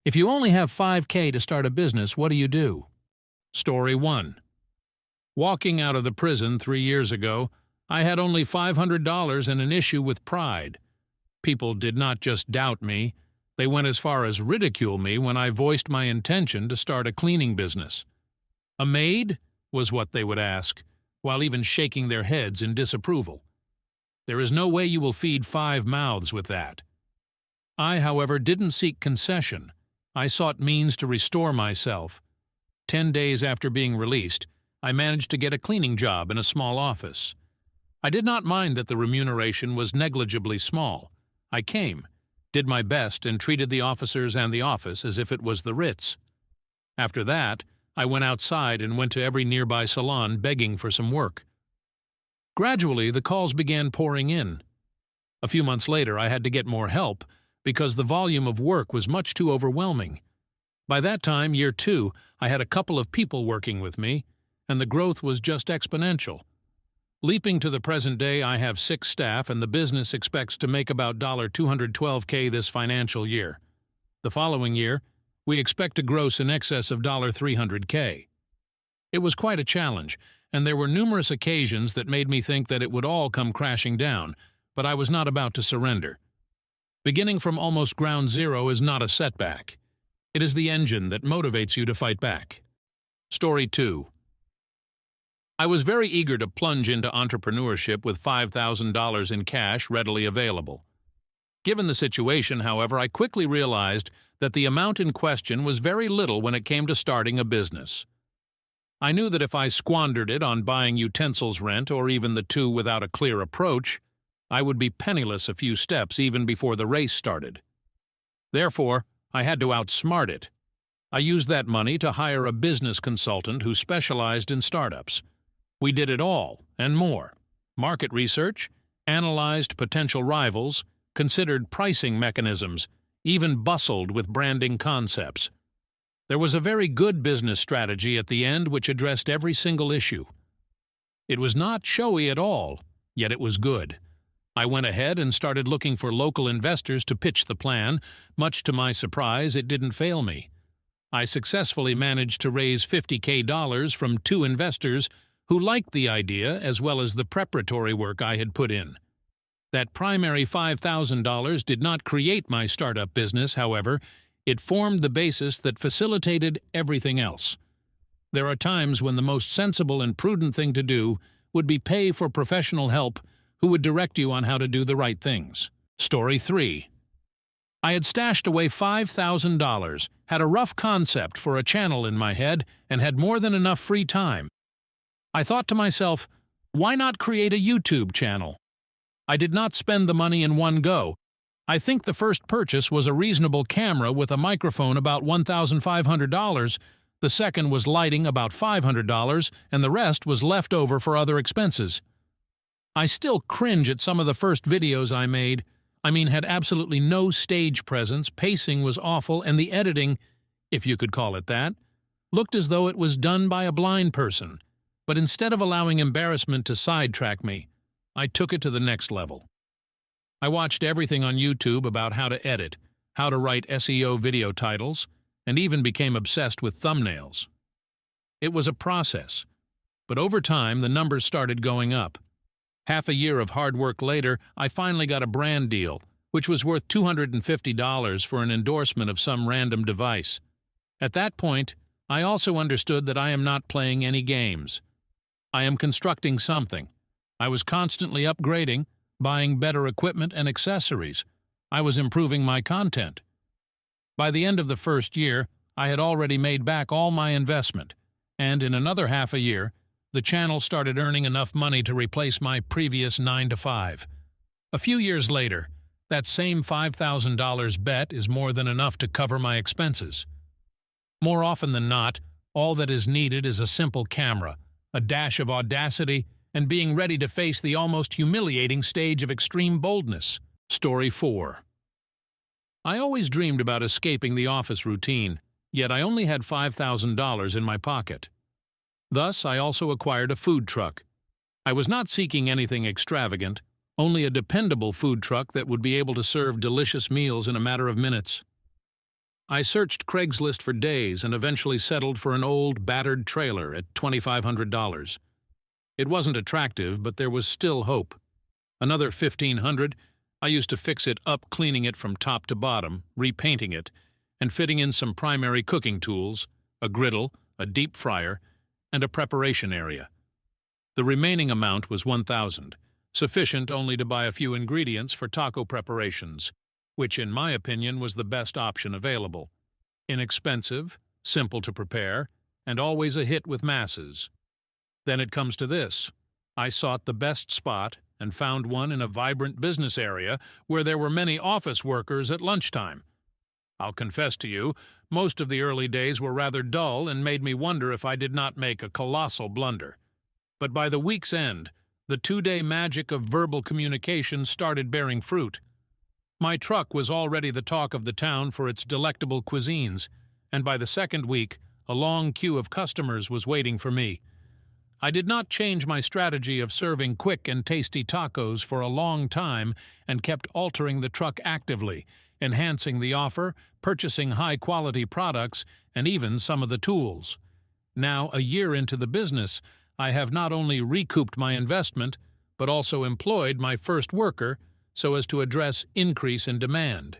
If you only have $5K to start a business, what do you do? Story 1. Walking out of the prison 3 years ago, I had only $500 and an issue with pride. People did not just doubt me, they went as far as ridicule me when I voiced my intention to start a cleaning business. A maid? Was what they would ask, while even shaking their heads in disapproval. There is no way you will feed 5 mouths with that. I, however, didn't seek concession. I sought means to restore myself. 10 days after being released, I managed to get a cleaning job in a small office. I did not mind that the remuneration was negligibly small. I came, did my best, and treated the officers and the office as if it was the Ritz. After that, I went outside and went to every nearby salon begging for some work. Gradually, the calls began pouring in. A few months later, I had to get more help because the volume of work was much too overwhelming. By that time, year 2, I had a couple of people working with me, and the growth was just exponential. Leaping to the present day, I have 6 staff, and the business expects to make about $212K this financial year. The following year, we expect to gross in excess of $300K. It was quite a challenge, and there were numerous occasions that made me think that it would all come crashing down, but I was not about to surrender. Beginning from almost ground zero is not a setback. It is the engine that motivates you to fight back. Story 2. I was very eager to plunge into entrepreneurship with $5,000 in cash readily available. Given the situation, however, I quickly realized that the amount in question was very little when it came to starting a business. I knew that if I squandered it on buying utensils rent or even the two without a clear approach, I would be penniless a few steps even before the race started. Therefore, I had to outsmart it. I used that money to hire a business consultant who specialized in startups. We did it all, and more. Market research, analyzed potential rivals, considered pricing mechanisms, even bustled with branding concepts. There was a very good business strategy at the end which addressed every single issue. It was not showy at all, yet it was good. I went ahead and started looking for local investors to pitch the plan. Much to my surprise, it didn't fail me. I successfully managed to raise $50K from 2 investors who liked the idea as well as the preparatory work I had put in. That primary $5,000 did not create my startup business, however. It formed the basis that facilitated everything else. There are times when the most sensible and prudent thing to do would be pay for professional help who would direct you on how to do the right things. Story 3. I had stashed away $5,000, had a rough concept for a channel in my head, and had more than enough free time. I thought to myself, why not create a YouTube channel? I did not spend the money in one go. I think the first purchase was a reasonable camera with a microphone about $1,500, the second was lighting about $500, and the rest was left over for other expenses. I still cringe at some of the first videos I made. Had absolutely no stage presence, pacing was awful, and the editing, if you could call it that, looked as though it was done by a blind person. But instead of allowing embarrassment to sidetrack me, I took it to the next level. I watched everything on YouTube about how to edit, how to write SEO video titles, and even became obsessed with thumbnails. It was a process, but over time the numbers started going up. Half a year of hard work later, I finally got a brand deal, which was worth $250 for an endorsement of some random device. At that point, I also understood that I am not playing any games. I am constructing something. I was constantly upgrading, buying better equipment and accessories. I was improving my content. By the end of the first year, I had already made back all my investment, and in another half a year, the channel started earning enough money to replace my previous 9-to-5. A few years later, that same $5,000 bet is more than enough to cover my expenses. More often than not, all that is needed is a simple camera, a dash of audacity, and being ready to face the almost humiliating stage of extreme boldness. Story 4. I always dreamed about escaping the office routine, yet I only had $5,000 in my pocket. Thus, I also acquired a food truck. I was not seeking anything extravagant, only a dependable food truck that would be able to serve delicious meals in a matter of minutes. I searched Craigslist for days and eventually settled for an old, battered trailer at $2,500. It wasn't attractive, but there was still hope. Another $1,500, I used to fix it up, cleaning it from top to bottom, repainting it, and fitting in some primary cooking tools, a griddle, a deep fryer, and a preparation area. The remaining amount was $1,000, sufficient only to buy a few ingredients for taco preparations, which in my opinion was the best option available. Inexpensive, simple to prepare, and always a hit with masses. Then it comes to this. I sought the best spot and found one in a vibrant business area where there were many office workers at lunchtime. I'll confess to you, most of the early days were rather dull and made me wonder if I did not make a colossal blunder. But by the week's end, the 2-day magic of verbal communication started bearing fruit. My truck was already the talk of the town for its delectable cuisines, and by the second week, a long queue of customers was waiting for me. I did not change my strategy of serving quick and tasty tacos for a long time and kept altering the truck actively, enhancing the offer, purchasing high-quality products, and even some of the tools. Now, a year into the business, I have not only recouped my investment, but also employed my first worker so as to address increase in demand.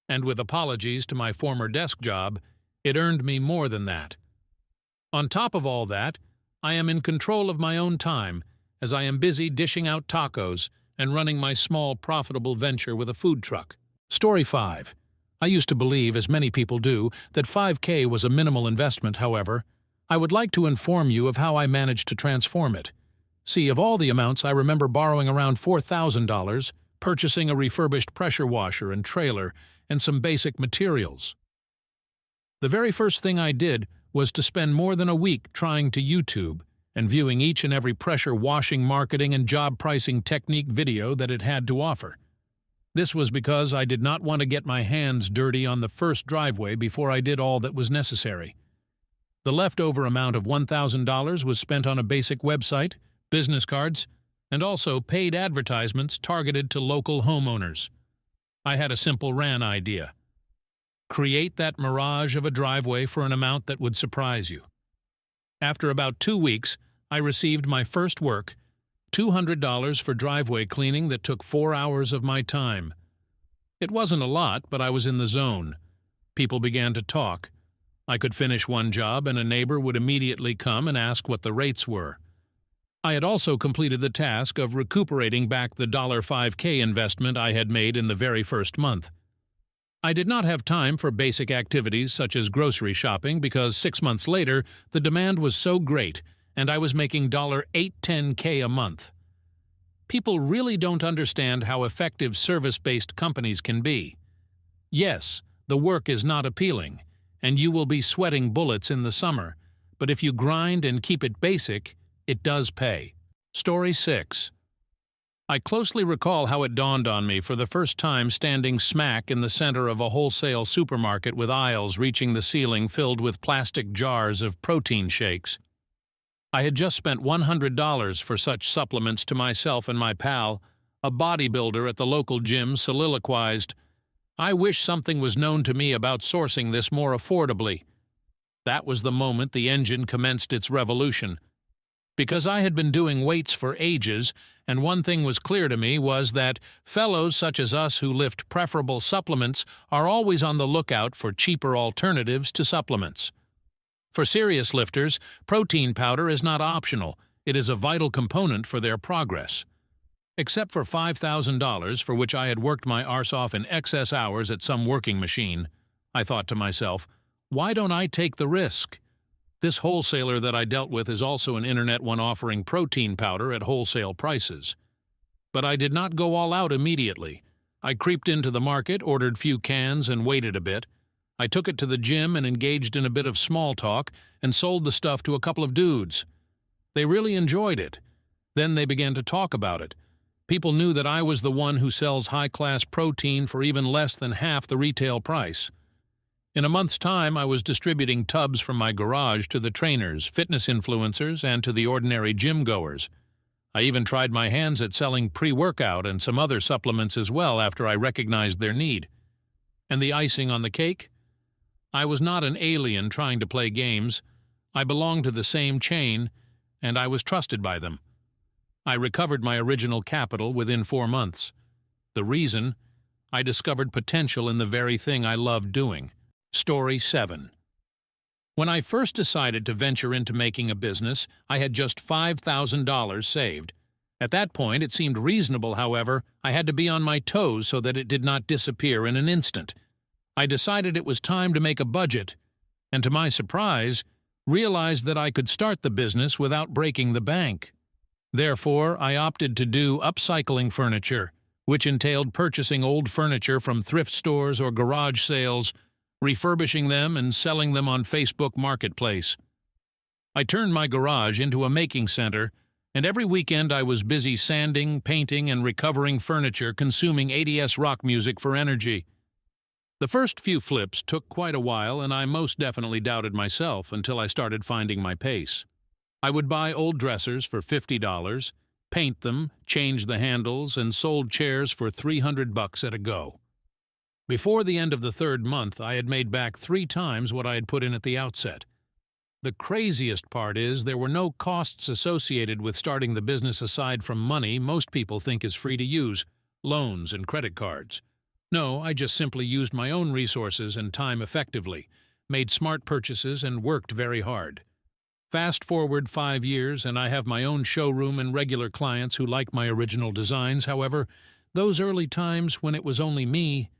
And with apologies to my former desk job, it earned me more than that. On top of all that, I am in control of my own time, as I am busy dishing out tacos and running my small profitable venture with a food truck. Story 5. I used to believe, as many people do, that $5,000 was a minimal investment. However, I would like to inform you of how I managed to transform it. See, of all the amounts, I remember borrowing around $4,000, purchasing a refurbished pressure washer and trailer, and some basic materials. The very first thing I did was to spend more than a week trying to YouTube and viewing each and every pressure washing, marketing, and job pricing technique video that it had to offer. This was because I did not want to get my hands dirty on the first driveway before I did all that was necessary. The leftover amount of $1,000 was spent on a basic website, business cards, and also paid advertisements targeted to local homeowners. I had a simple RAN idea. Create that mirage of a driveway for an amount that would surprise you. After about 2 weeks, I received my first work, $200 for driveway cleaning that took 4 hours of my time. It wasn't a lot, but I was in the zone. People began to talk. I could finish one job and a neighbor would immediately come and ask what the rates were. I had also completed the task of recuperating back the $5,000 investment I had made in the very first month. I did not have time for basic activities such as grocery shopping because 6 months later, the demand was so great and I was making $810K a month. People really don't understand how effective service-based companies can be. Yes, the work is not appealing, and you will be sweating bullets in the summer, but if you grind and keep it basic, it does pay. Story 6. I closely recall how it dawned on me for the first time standing smack in the center of a wholesale supermarket with aisles reaching the ceiling filled with plastic jars of protein shakes. I had just spent $100 for such supplements to myself and my pal. A bodybuilder at the local gym soliloquized, "I wish something was known to me about sourcing this more affordably." That was the moment the engine commenced its revolution. Because I had been doing weights for ages, and one thing was clear to me was that fellows such as us who lift preferable supplements are always on the lookout for cheaper alternatives to supplements. For serious lifters, protein powder is not optional. It is a vital component for their progress. Except for $5,000, for which I had worked my arse off in excess hours at some working machine, I thought to myself, why don't I take the risk? This wholesaler that I dealt with is also an internet one offering protein powder at wholesale prices. But I did not go all out immediately. I creeped into the market, ordered few cans, and waited a bit. I took it to the gym and engaged in a bit of small talk and sold the stuff to a couple of dudes. They really enjoyed it. Then they began to talk about it. People knew that I was the one who sells high-class protein for even less than half the retail price. In a month's time, I was distributing tubs from my garage to the trainers, fitness influencers, and to the ordinary gym-goers. I even tried my hands at selling pre-workout and some other supplements as well after I recognized their need. And the icing on the cake? I was not an alien trying to play games. I belonged to the same chain, and I was trusted by them. I recovered my original capital within 4 months. The reason? I discovered potential in the very thing I loved doing. Story 7. When I first decided to venture into making a business, I had just $5,000 saved. At that point, it seemed reasonable, however, I had to be on my toes so that it did not disappear in an instant. I decided it was time to make a budget, and to my surprise, realized that I could start the business without breaking the bank. Therefore, I opted to do upcycling furniture, which entailed purchasing old furniture from thrift stores or garage sales, refurbishing them and selling them on Facebook Marketplace. I turned my garage into a making center, and every weekend I was busy sanding, painting, and recovering furniture, consuming 80s rock music for energy. The first few flips took quite a while, and I most definitely doubted myself until I started finding my pace. I would buy old dressers for $50, paint them, change the handles, and sold chairs for $300 at a go. Before the end of the 3rd month, I had made back 3 times what I had put in at the outset. The craziest part is there were no costs associated with starting the business aside from money most people think is free to use, loans and credit cards. No, I just simply used my own resources and time effectively, made smart purchases, and worked very hard. Fast forward 5 years, and I have my own showroom and regular clients who like my original designs. However, those early times when it was only me,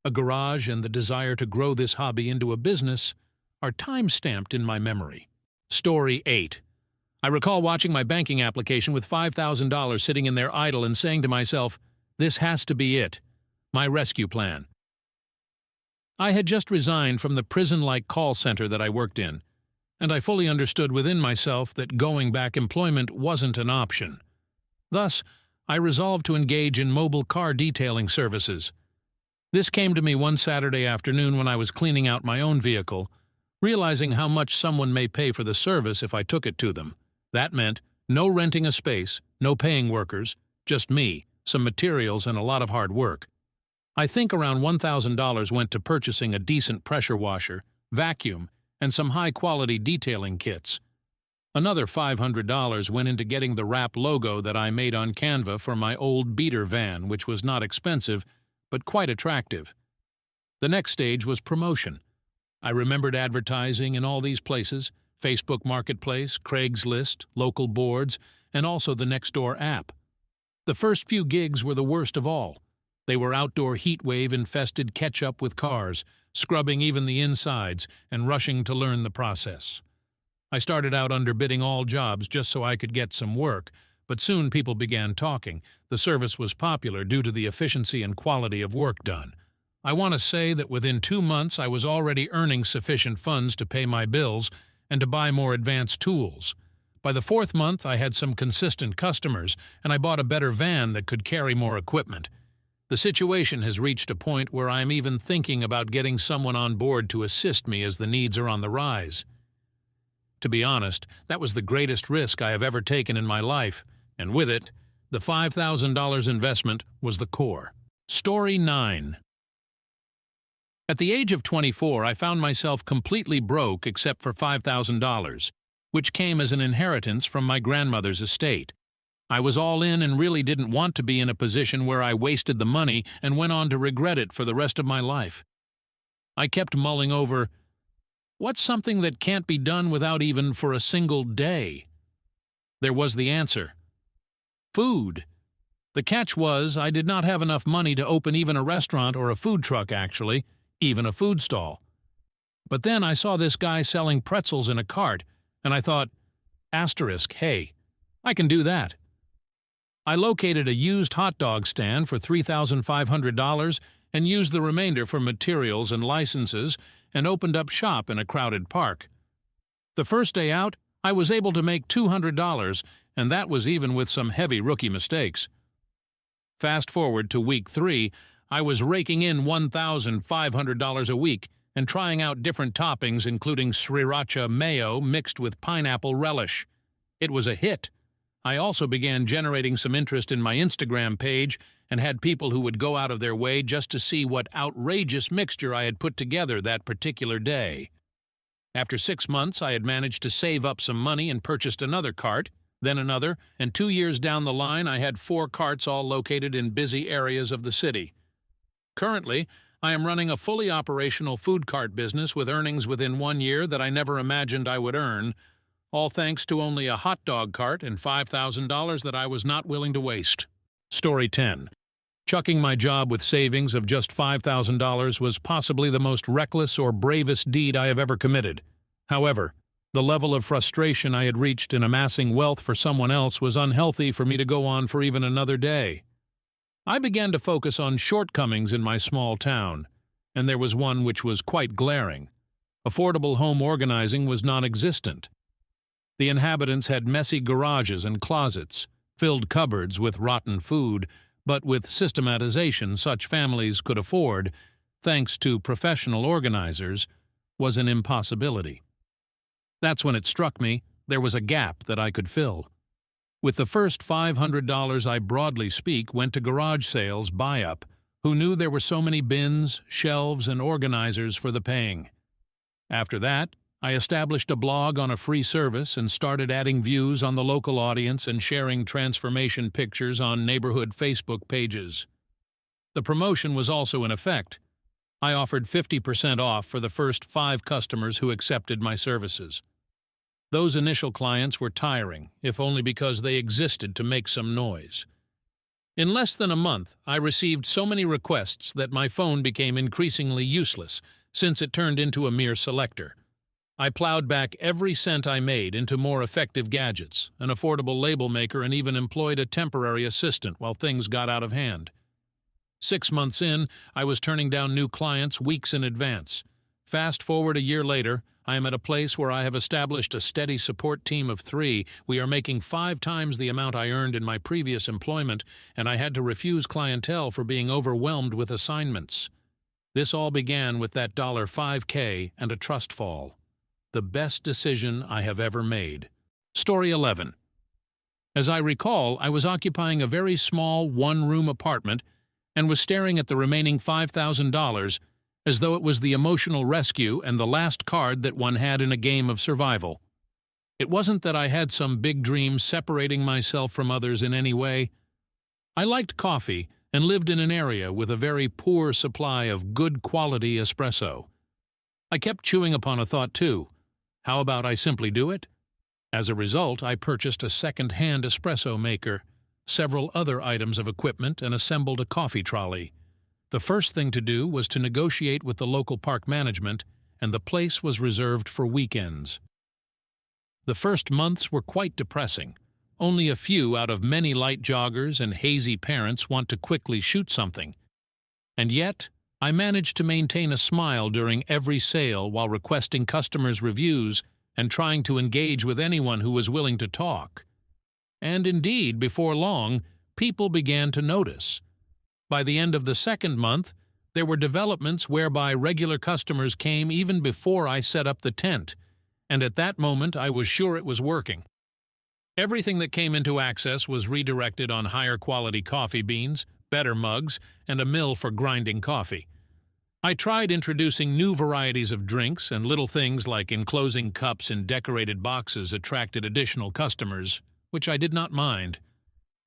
a garage, and the desire to grow this hobby into a business are time-stamped in my memory. Story 8. I recall watching my banking application with $5,000 sitting in there idle and saying to myself, "This has to be it. My rescue plan." I had just resigned from the prison-like call center that I worked in, and I fully understood within myself that going back employment wasn't an option. Thus, I resolved to engage in mobile car detailing services. This came to me one Saturday afternoon when I was cleaning out my own vehicle, realizing how much someone may pay for the service if I took it to them. That meant no renting a space, no paying workers, just me, some materials, and a lot of hard work. I think around $1,000 went to purchasing a decent pressure washer, vacuum, and some high-quality detailing kits. Another $500 went into getting the wrap logo that I made on Canva for my old beater van, which was not expensive, but quite attractive. The next stage was promotion. I remembered advertising in all these places: Facebook Marketplace, Craigslist, local boards, and also the Nextdoor app. The first few gigs were the worst of all. They were outdoor heatwave-infested catch-up with cars, scrubbing even the insides and rushing to learn the process. I started out underbidding all jobs just so I could get some work, but soon people began talking. The service was popular due to the efficiency and quality of work done. I want to say that within 2 months I was already earning sufficient funds to pay my bills and to buy more advanced tools. By the 4th month I had some consistent customers, and I bought a better van that could carry more equipment. The situation has reached a point where I am even thinking about getting someone on board to assist me as the needs are on the rise. To be honest, that was the greatest risk I have ever taken in my life, and with it, the $5,000 investment was the core. Story 9. At the age of 24, I found myself completely broke except for $5,000, which came as an inheritance from my grandmother's estate. I was all in and really didn't want to be in a position where I wasted the money and went on to regret it for the rest of my life. I kept mulling over, what's something that can't be done without even for a single day? There was the answer. Food. The catch was I did not have enough money to open even a restaurant or a food truck, actually, even a food stall. But then I saw this guy selling pretzels in a cart, and I thought, hey, I can do that. I located a used hot dog stand for $3,500 and used the remainder for materials and licenses and opened up shop in a crowded park. The first day out, I was able to make $200, and that was even with some heavy rookie mistakes. Fast forward to week 3, I was raking in $1,500 a week and trying out different toppings including sriracha mayo mixed with pineapple relish. It was a hit. I also began generating some interest in my Instagram page and had people who would go out of their way just to see what outrageous mixture I had put together that particular day. After 6 months, I had managed to save up some money and purchased another cart, then another, and 2 years down the line I had 4 carts all located in busy areas of the city. Currently, I am running a fully operational food cart business with earnings within 1 year that I never imagined I would earn, all thanks to only a hot dog cart and $5,000 that I was not willing to waste. Story 10. Chucking my job with savings of just $5,000 was possibly the most reckless or bravest deed I have ever committed. However, the level of frustration I had reached in amassing wealth for someone else was unhealthy for me to go on for even another day. I began to focus on shortcomings in my small town, and there was one which was quite glaring. Affordable home organizing was non-existent. The inhabitants had messy garages and closets, filled cupboards with rotten food, but with systematization such families could afford, thanks to professional organizers, was an impossibility. That's when it struck me there was a gap that I could fill. With the first $500 I broadly speak went to garage sales buy-up, who knew there were so many bins, shelves, and organizers for the paying. After that, I established a blog on a free service and started adding views on the local audience and sharing transformation pictures on neighborhood Facebook pages. The promotion was also in effect. I offered 50% off for the first 5 customers who accepted my services. Those initial clients were tiring, if only because they existed to make some noise. In less than a month, I received so many requests that my phone became increasingly useless, since it turned into a mere selector. I plowed back every cent I made into more effective gadgets, an affordable label maker, and even employed a temporary assistant while things got out of hand. 6 months in, I was turning down new clients weeks in advance. Fast forward a year later, I am at a place where I have established a steady support team of 3. We are making 5 times the amount I earned in my previous employment, and I had to refuse clientele for being overwhelmed with assignments. This all began with that $5K and a trust fall. The best decision I have ever made. Story 11. As I recall, I was occupying a very small one-room apartment and was staring at the remaining $5,000 as though it was the emotional rescue and the last card that one had in a game of survival. It wasn't that I had some big dream separating myself from others in any way. I liked coffee and lived in an area with a very poor supply of good quality espresso. I kept chewing upon a thought too. How about I simply do it? As a result, I purchased a second-hand espresso maker, several other items of equipment, and assembled a coffee trolley. The first thing to do was to negotiate with the local park management, and the place was reserved for weekends. The first months were quite depressing. Only a few out of many light joggers and hazy parents want to quickly shoot something. And yet, I managed to maintain a smile during every sale while requesting customers' reviews and trying to engage with anyone who was willing to talk. And indeed, before long, people began to notice. By the end of the second month, there were developments whereby regular customers came even before I set up the tent, and at that moment I was sure it was working. Everything that came into Access was redirected on higher quality coffee beans, better mugs, and a mill for grinding coffee. I tried introducing new varieties of drinks, and little things like enclosing cups in decorated boxes attracted additional customers, which I did not mind.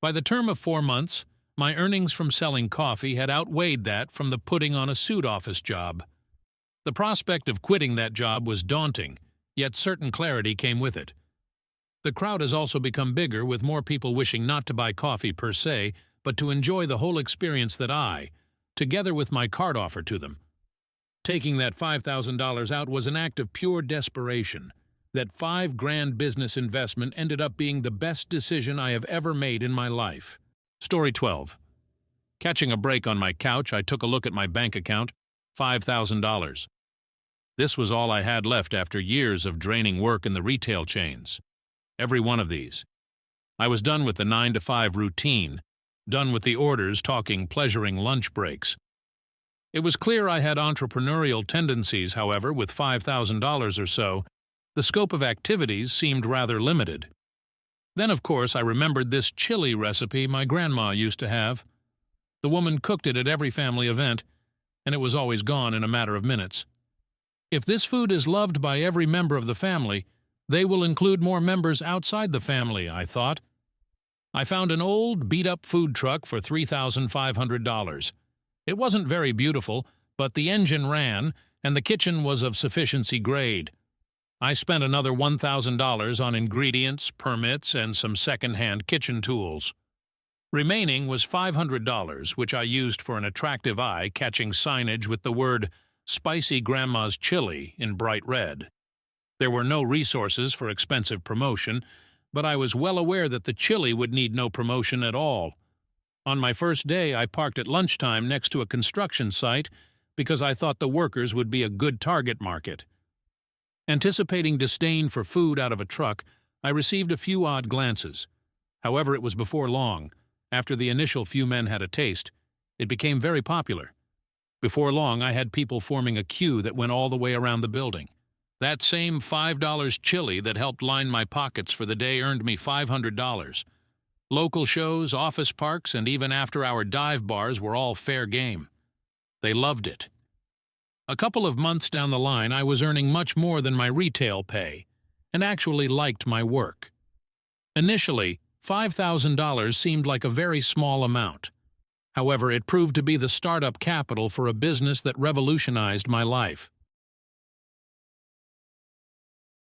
By the term of 4 months, my earnings from selling coffee had outweighed that from the putting on a suit office job. The prospect of quitting that job was daunting, yet certain clarity came with it. The crowd has also become bigger, with more people wishing not to buy coffee per se, but to enjoy the whole experience that I, together with my cart, offer to them. Taking that $5,000 out was an act of pure desperation. That $5,000 business investment ended up being the best decision I have ever made in my life. Story 12. Catching a break on my couch, I took a look at my bank account, $5,000. This was all I had left after years of draining work in the retail chains. Every one of these. I was done with the 9-to-5 routine, done with the orders talking pleasuring lunch breaks. It was clear I had entrepreneurial tendencies, however, with $5,000 or so. The scope of activities seemed rather limited. Then, of course, I remembered this chili recipe my grandma used to have. The woman cooked it at every family event, and it was always gone in a matter of minutes. If this food is loved by every member of the family, they will include more members outside the family, I thought. I found an old, beat-up food truck for $3,500. It wasn't very beautiful, but the engine ran, and the kitchen was of sufficiency grade. I spent another $1,000 on ingredients, permits, and some second-hand kitchen tools. Remaining was $500, which I used for an attractive eye-catching signage with the word "Spicy Grandma's Chili" in bright red. There were no resources for expensive promotion, but I was well aware that the chili would need no promotion at all. On my first day, I parked at lunchtime next to a construction site because I thought the workers would be a good target market. Anticipating disdain for food out of a truck, I received a few odd glances. However, it was before long. After the initial few men had a taste, it became very popular. Before long, I had people forming a queue that went all the way around the building. That same $5 chili that helped line my pockets for the day earned me $500. Local shows, office parks, and even after-hour dive bars were all fair game. They loved it. A couple of months down the line, I was earning much more than my retail pay, and actually liked my work. Initially, $5,000 seemed like a very small amount. However, it proved to be the startup capital for a business that revolutionized my life.